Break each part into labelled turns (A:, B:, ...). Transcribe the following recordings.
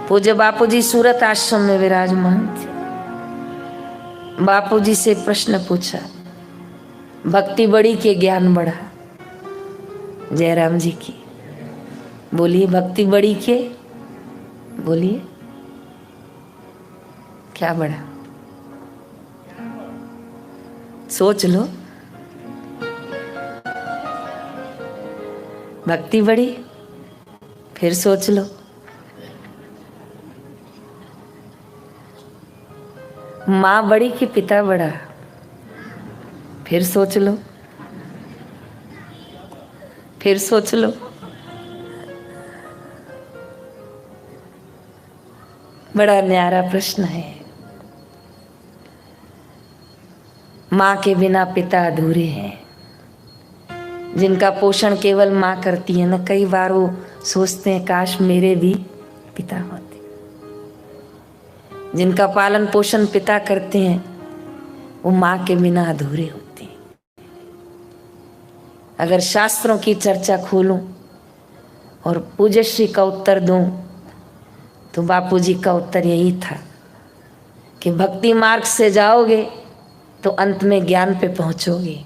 A: पूज्य बापूजी सूरत आश्रम में विराजमान थे। बापूजी से प्रश्न पूछा, भक्ति बड़ी के ज्ञान बढ़ा? जयराम जी की बोलिए, भक्ति बड़ी के बोलिए, क्या बढ़ा? सोच लो। भक्ति बड़ी, फिर सोच लो। माँ बड़ी कि पिता बड़ा? फिर सोच लो, फिर सोच लो। बड़ा न्यारा प्रश्न है। माँ के बिना पिता अधूरे हैं। जिनका पोषण केवल माँ करती है ना, कई बार वो सोचते हैं काश मेरे भी पिता होते। जिनका पालन पोषण पिता करते हैं वो माँ के बिना अधूरे होते हैं। अगर शास्त्रों की चर्चा खोलूं और पूज्यश्री का उत्तर दूं तो बापूजी का उत्तर यही था कि भक्ति मार्ग से जाओगे तो अंत में ज्ञान पे पहुंचोगे,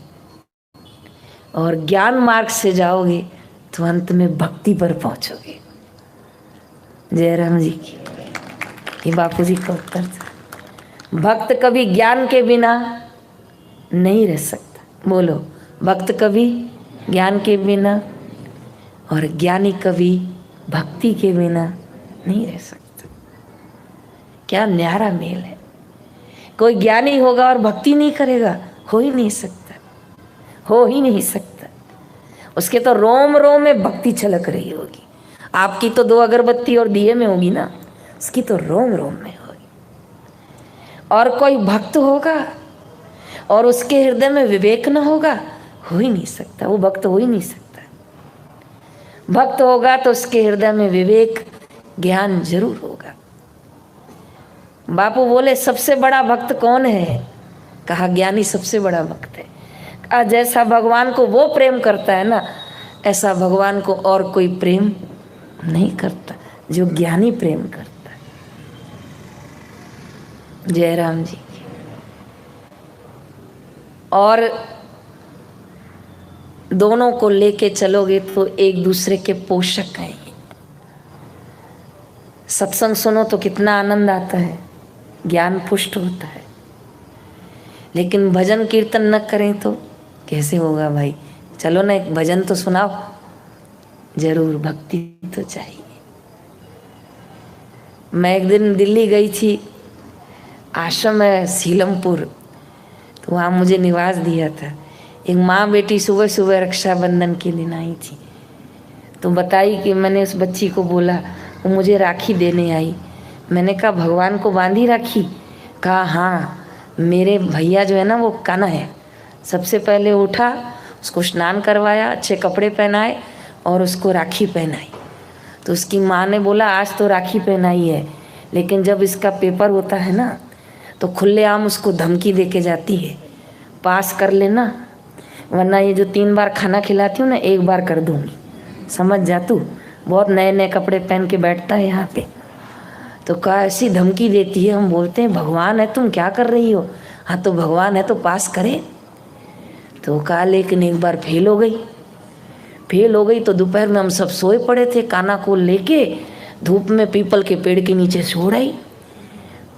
A: और ज्ञान मार्ग से जाओगे तो अंत में भक्ति पर पहुंचोगे। जयराम जी की ये बापूजी का उत्तर था। भक्त कभी ज्ञान के बिना नहीं रह सकता। बोलो, भक्त कभी ज्ञान के बिना और ज्ञानी कभी भक्ति के बिना नहीं रह सकता। क्या न्यारा मेल है। कोई ज्ञानी होगा और भक्ति नहीं करेगा, हो ही नहीं सकता, हो ही नहीं सकता। उसके तो रोम रोम में भक्ति छलक रही होगी। आपकी तो 2 अगरबत्ती और दिए में होगी ना, उसकी तो रोम रोम में होगी। और कोई भक्त होगा और उसके हृदय में विवेक न होगा, हो ही नहीं सकता, वो भक्त हो ही नहीं सकता। भक्त होगा तो उसके हृदय में विवेक ज्ञान जरूर होगा। बापू बोले, सबसे बड़ा भक्त कौन है? कहा, ज्ञानी सबसे बड़ा भक्त है। कहा, जैसा भगवान को वो प्रेम करता है ना, ऐसा भगवान को और कोई प्रेम नहीं करता जो ज्ञानी प्रेम करता है। जयराम जी की। और दोनों को लेके चलोगे तो एक दूसरे के पोषक हैं। सत्संग सुनो तो कितना आनंद आता है, ज्ञान पुष्ट होता है। लेकिन भजन कीर्तन न करें तो कैसे होगा भाई? चलो ना, एक भजन तो सुनाओ। जरूर, भक्ति तो चाहिए। मैं एक दिन दिल्ली गई थी, आश्रम है सीलमपुर, तो वहाँ मुझे निवास दिया था। एक माँ बेटी सुबह सुबह रक्षाबंधन के दिन आई थी, तो बताई कि मैंने उस बच्ची को बोला, वो मुझे राखी देने आई। मैंने कहा, भगवान को बांधी राखी? कहा, हाँ, मेरे भैया जो है ना वो कान्हा है। सबसे पहले उठा, उसको स्नान करवाया, अच्छे कपड़े पहनाए और उसको राखी पहनाई। तो उसकी माँ ने बोला, आज तो राखी पहनाई है, लेकिन जब इसका पेपर होता है ना तो खुलेआम उसको धमकी दे के जाती है, पास कर लेना, वरना ये जो 3 बार खाना खिलाती हूँ ना, 1 बार कर दूँगी, समझ जा तू। बहुत नए नए कपड़े पहन के बैठता है यहाँ पे। तो कहा, ऐसी धमकी देती है। हम बोलते हैं, भगवान है, तुम क्या कर रही हो? हाँ, तो भगवान है तो पास करे। तो कहा, लेकिन एक बार फेल हो गई। फेल हो गई तो दोपहर में हम सब सोए पड़े थे, कान्हा को लेके धूप में पीपल के पेड़ के नीचे छोड़ आई।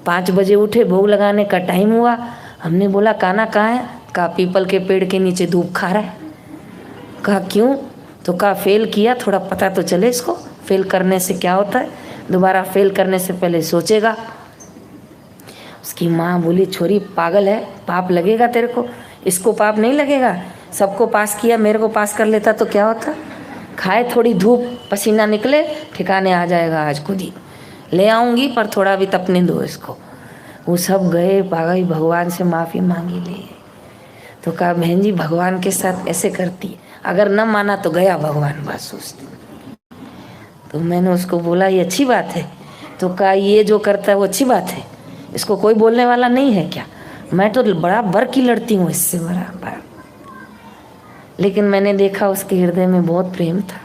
A: 5 बजे उठे, भोग लगाने का टाइम हुआ। हमने बोला, कान्हा कहाँ है? कहा, पीपल के पेड़ के नीचे धूप खा रहा है। कहा, क्यों? तो कहा, फेल किया, थोड़ा पता तो चले इसको, फेल करने से क्या होता है, दोबारा फेल करने से पहले सोचेगा। उसकी माँ बोली, छोरी पागल है, पाप लगेगा तेरे को? इसको पाप नहीं लगेगा, सबको पास किया, मेरे को पास कर लेता तो क्या होता? खाए थोड़ी धूप, पसीना निकले, ठिकाने आ जाएगा। आज खुद ही ले आऊँगी, पर थोड़ा भी तपने दो इसको। वो सब गए, पागल, भगवान से माफ़ी मांगी, ले। तो कहा, बहन जी भगवान के साथ ऐसे करती है, अगर न माना तो गया भगवान, बात सोचती। तो मैंने उसको बोला, ये अच्छी बात है? तो कहा, ये जो करता है वो अच्छी बात है, इसको कोई बोलने वाला नहीं है क्या? मैं तो बराबर की लड़ती हूँ इससे, बराबर। लेकिन मैंने देखा उसके हृदय में बहुत प्रेम था।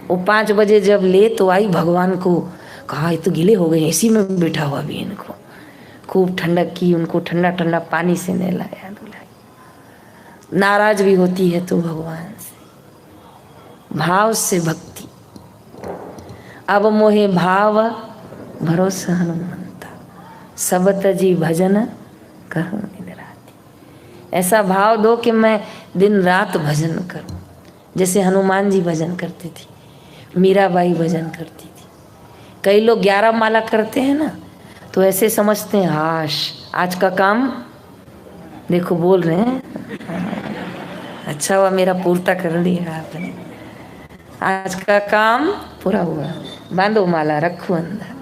A: वो 5 बजे जब ले तो आई, भगवान को कहा ये तो गीले हो गए, इसी में बैठा हुआ भी इनको। खूब ठंडक की, उनको ठंडा ठंडा पानी से नहलाया धुलाया। नाराज भी होती है तो भगवान से, भाव से भक्ति। अब मोहे भाव भरोसा हनुमंता, सब तजी भजन करूं दिन राति। ऐसा भाव दो कि मैं दिन रात भजन करूं, जैसे हनुमान जी भजन करते थे, मीराबाई भजन करती थी। कई लोग 11 माला करते हैं ना, तो ऐसे समझते हैं हाश आज का काम, देखो बोल रहे हैं, अच्छा हुआ मेरा पूर्ता कर लिया आपने, आज का काम पूरा हुआ, बांधो माला रखो अंदर।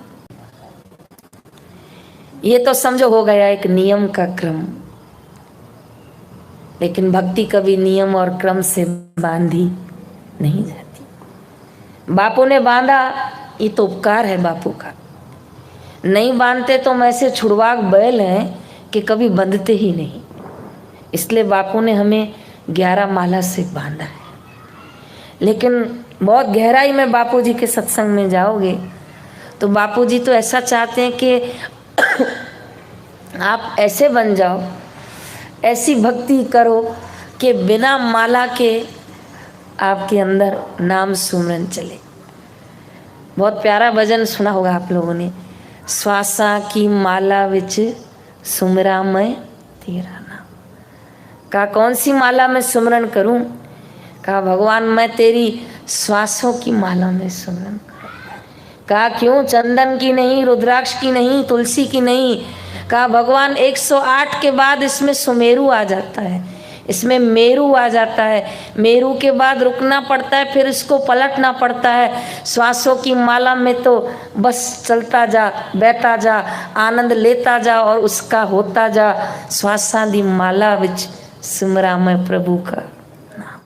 A: ये तो समझो हो गया एक नियम का क्रम, लेकिन भक्ति कभी नियम और क्रम से बांधी नहीं जाती। बापू ने बांधा, ये तो उपकार है बापू का। नहीं बांधते तो हम ऐसे छुड़वाक बैल हैं कि कभी बंधते ही नहीं। इसलिए बापू ने हमें 11 माला से बांधा है। लेकिन बहुत गहराई में बापू जी के सत्संग में जाओगे तो बापू जी तो ऐसा चाहते हैं कि आप ऐसे बन जाओ, ऐसी भक्ति करो कि बिना माला के आपके अंदर नाम सुमरन चले। बहुत प्यारा भजन सुना होगा आप लोगों ने, श्वासा की माला विच सुमरा मैं तेरा नाम। कहा कौन सी माला में सुमरन करूं? कहा भगवान मैं तेरी श्वासों की माला में सुमरन करूं। कहा क्यों? चंदन की नहीं, रुद्राक्ष की नहीं, तुलसी की नहीं। कहा भगवान 108 के बाद इसमें सुमेरु आ जाता है, इसमें मेरू आ जाता है, मेरू के बाद रुकना पड़ता है, फिर इसको पलटना पड़ता है। श्वासों की माला में तो बस चलता जा, बैठा जा, आनंद लेता जा और उसका होता जा। श्वासा दी माला विच सिमरा मैं प्रभु का